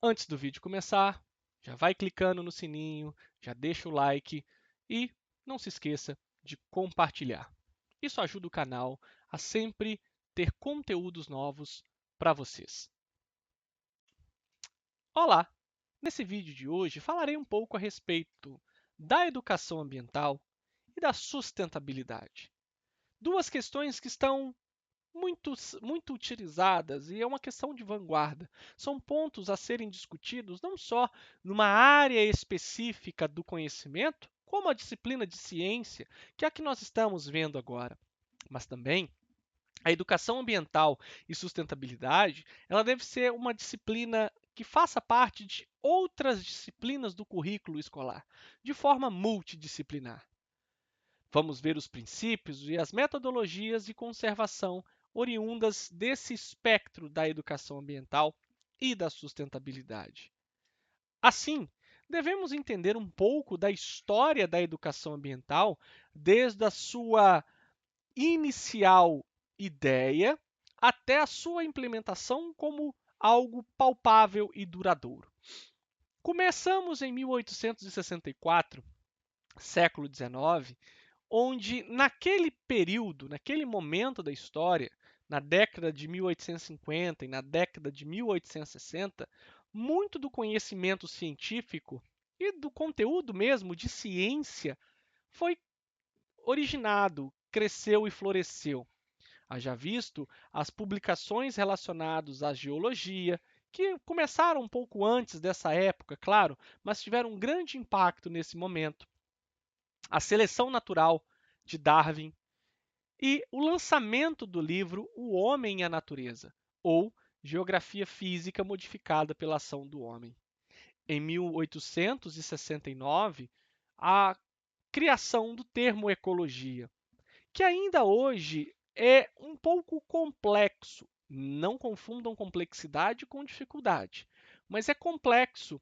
Antes do vídeo começar, já vai clicando no sininho, já deixa o like e não se esqueça de compartilhar. Isso ajuda o canal a sempre ter conteúdos novos para vocês. Olá! Nesse vídeo de hoje falarei um pouco a respeito da educação ambiental e da sustentabilidade. Duas questões que estão muito utilizadas e é uma questão de vanguarda. São pontos a serem discutidos não só numa área específica do conhecimento, como a disciplina de ciência, que é a que nós estamos vendo agora, mas também a educação ambiental e sustentabilidade, ela deve ser uma disciplina que faça parte de outras disciplinas do currículo escolar, de forma multidisciplinar. Vamos ver os princípios e as metodologias de conservação oriundas desse espectro da educação ambiental e da sustentabilidade. Assim, devemos entender um pouco da história da educação ambiental desde a sua inicial ideia até a sua implementação como algo palpável e duradouro. Começamos em 1864, século XIX, onde naquele período, naquele momento da história, na década de 1850 e na década de 1860, muito do conhecimento científico e do conteúdo mesmo de ciência foi originado, cresceu e floresceu. Haja visto as publicações relacionadas à geologia, que começaram um pouco antes dessa época, claro, mas tiveram um grande impacto nesse momento. A seleção natural de Darwin, e o lançamento do livro O Homem e a Natureza, ou Geografia Física Modificada pela Ação do Homem. Em 1869, a criação do termo ecologia, que ainda hoje é um pouco complexo. Não confundam complexidade com dificuldade, mas é complexo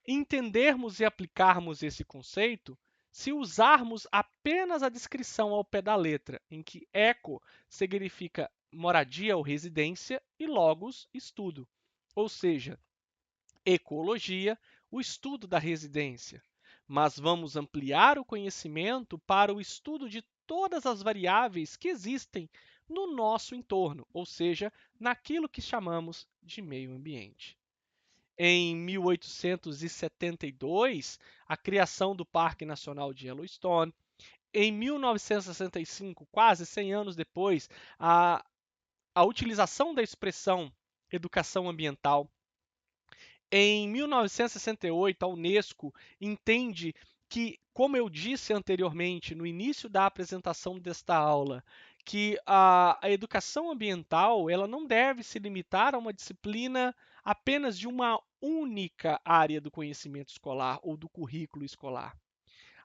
entendermos e aplicarmos esse conceito se usarmos apenas a descrição ao pé da letra, em que eco significa moradia ou residência e logos, estudo. Ou seja, ecologia, o estudo da residência. Mas vamos ampliar o conhecimento para o estudo de todas as variáveis que existem no nosso entorno, ou seja, naquilo que chamamos de meio ambiente. Em 1872, a criação do Parque Nacional de Yellowstone. Em 1965, quase 100 anos depois, a utilização da expressão educação ambiental. Em 1968, a Unesco entende que, como eu disse anteriormente, no início da apresentação desta aula, que a educação ambiental ela não deve se limitar a uma disciplina apenas de uma única área do conhecimento escolar ou do currículo escolar.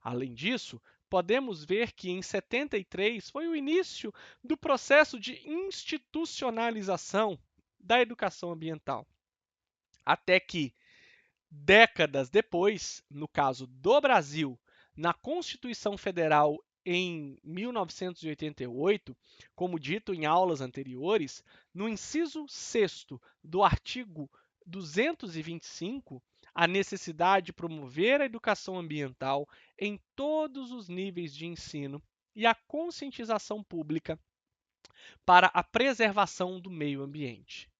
Além disso, podemos ver que em 73 foi o início do processo de institucionalização da educação ambiental. Até que, décadas depois, no caso do Brasil, na Constituição Federal em 1988, como dito em aulas anteriores, no inciso 6º do artigo 225, a necessidade de promover a educação ambiental em todos os níveis de ensino e a conscientização pública para a preservação do meio ambiente.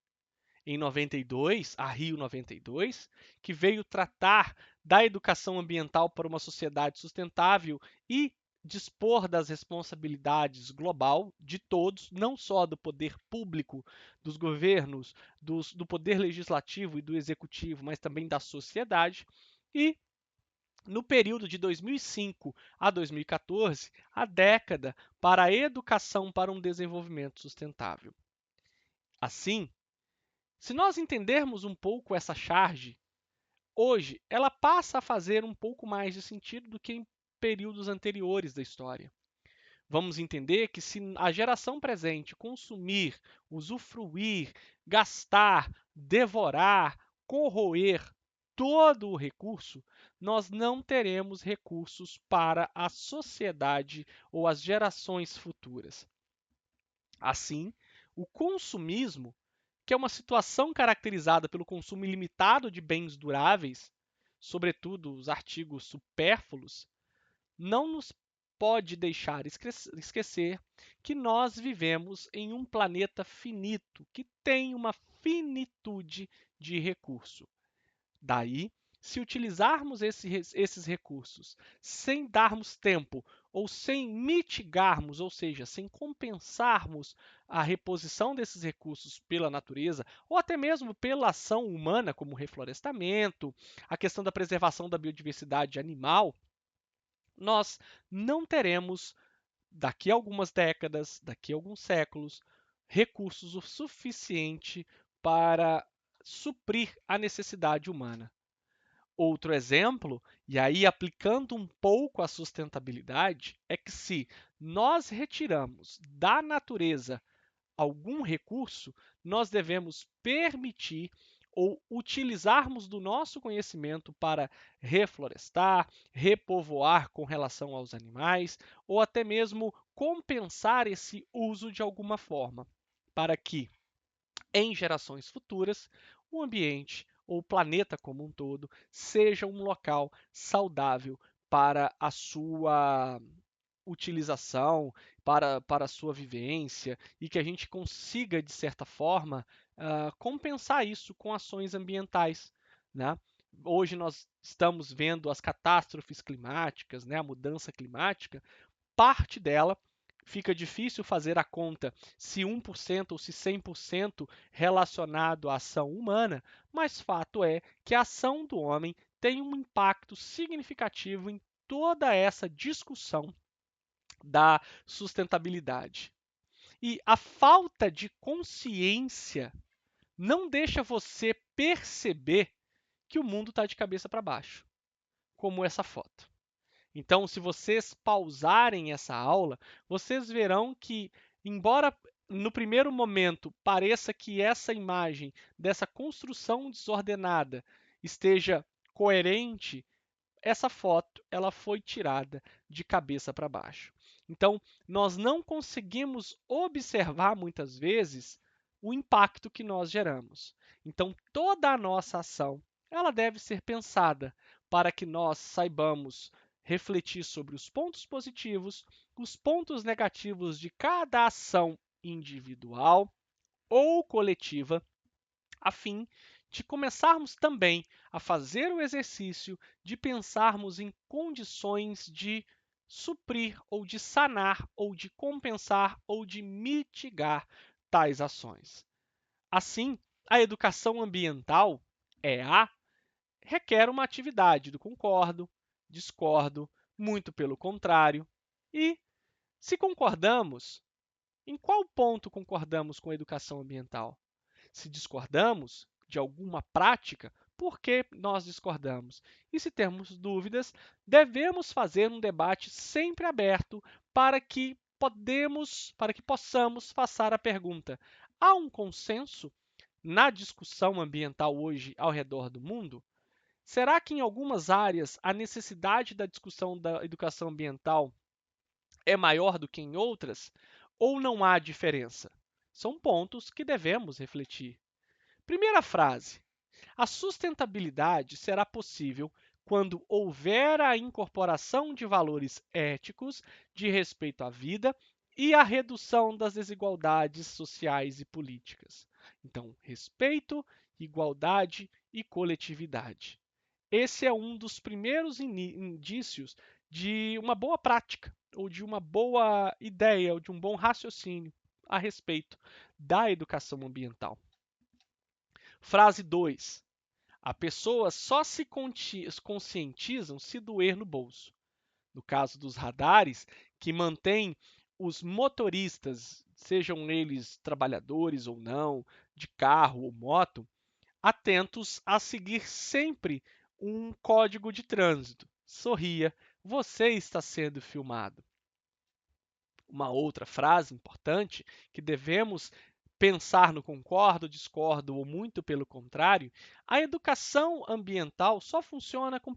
Em 92, a Rio 92, que veio tratar da educação ambiental para uma sociedade sustentável e dispor das responsabilidades global de todos, não só do poder público, dos governos, do poder legislativo e do executivo, mas também da sociedade. E no período de 2005 a 2014, a década para a educação para um desenvolvimento sustentável. Assim, se nós entendermos um pouco essa charge, hoje ela passa a fazer um pouco mais de sentido do que em períodos anteriores da história. Vamos entender que se a geração presente consumir, usufruir, gastar, devorar, corroer todo o recurso, nós não teremos recursos para a sociedade ou as gerações futuras. Assim, o consumismo que é uma situação caracterizada pelo consumo ilimitado de bens duráveis, sobretudo os artigos supérfluos, não nos pode deixar esquecer que nós vivemos em um planeta finito, que tem uma finitude de recurso. Daí, se utilizarmos esses recursos sem darmos tempo ou sem mitigarmos, ou seja, sem compensarmos a reposição desses recursos pela natureza, ou até mesmo pela ação humana, como o reflorestamento, a questão da preservação da biodiversidade animal, nós não teremos, daqui a algumas décadas, daqui a alguns séculos, recursos o suficiente para suprir a necessidade humana. Outro exemplo, e aí aplicando um pouco a sustentabilidade, é que se nós retiramos da natureza algum recurso, nós devemos permitir ou utilizarmos do nosso conhecimento para reflorestar, repovoar com relação aos animais, ou até mesmo compensar esse uso de alguma forma, para que em gerações futuras o ambiente ou o planeta como um todo seja um local saudável para a sua utilização, para a sua vivência, e que a gente consiga, de certa forma, compensar isso com ações ambientais. Né? Hoje nós estamos vendo as catástrofes climáticas, né? A mudança climática, parte dela fica difícil fazer a conta se 1% ou se 100% relacionado à ação humana, mas fato é que a ação do homem tem um impacto significativo em toda essa discussão da sustentabilidade. E a falta de consciência não deixa você perceber que o mundo está de cabeça para baixo, como essa foto. Então, se vocês pausarem essa aula, vocês verão que, embora no primeiro momento pareça que essa imagem dessa construção desordenada esteja coerente, essa foto ela foi tirada de cabeça para baixo. Então, nós não conseguimos observar muitas vezes o impacto que nós geramos. Então, toda a nossa ação ela deve ser pensada para que nós saibamos refletir sobre os pontos positivos, os pontos negativos de cada ação individual ou coletiva, a fim de começarmos também a fazer o exercício de pensarmos em condições de suprir ou de sanar ou de compensar ou de mitigar tais ações. Assim, a educação ambiental, EA, requer uma atividade do concordo, discordo, muito pelo contrário. E, se concordamos, em qual ponto concordamos com a educação ambiental? Se discordamos de alguma prática, por que nós discordamos? E se temos dúvidas, devemos fazer um debate sempre aberto para que possamos passar a pergunta: há um consenso na discussão ambiental hoje ao redor do mundo? Será que em algumas áreas a necessidade da discussão da educação ambiental é maior do que em outras? Ou não há diferença? São pontos que devemos refletir. Primeira frase: a sustentabilidade será possível quando houver a incorporação de valores éticos de respeito à vida e a redução das desigualdades sociais e políticas. Então, respeito, igualdade e coletividade. Esse é um dos primeiros indícios de uma boa prática, ou de uma boa ideia, ou de um bom raciocínio a respeito da educação ambiental. Frase 2. A pessoa só se conscientizam se doer no bolso. No caso dos radares, que mantém os motoristas, sejam eles trabalhadores ou não, de carro ou moto, atentos a seguir sempre um código de trânsito. Sorria, você está sendo filmado. Uma outra frase importante que devemos pensar no concordo, discordo ou muito pelo contrário, a educação ambiental só funciona com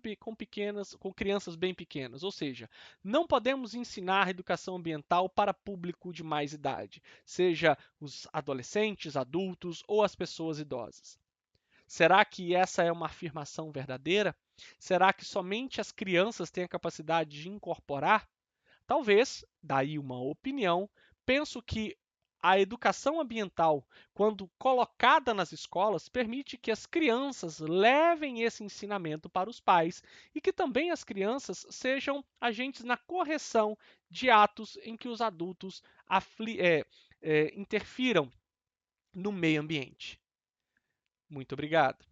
crianças bem pequenas, ou seja, não podemos ensinar educação ambiental para público de mais idade, seja os adolescentes, adultos ou as pessoas idosas. Será que essa é uma afirmação verdadeira? Será que somente as crianças têm a capacidade de incorporar? Talvez, daí uma opinião, penso que a educação ambiental, quando colocada nas escolas, permite que as crianças levem esse ensinamento para os pais e que também as crianças sejam agentes na correção de atos em que os adultos interfiram no meio ambiente. Muito obrigado.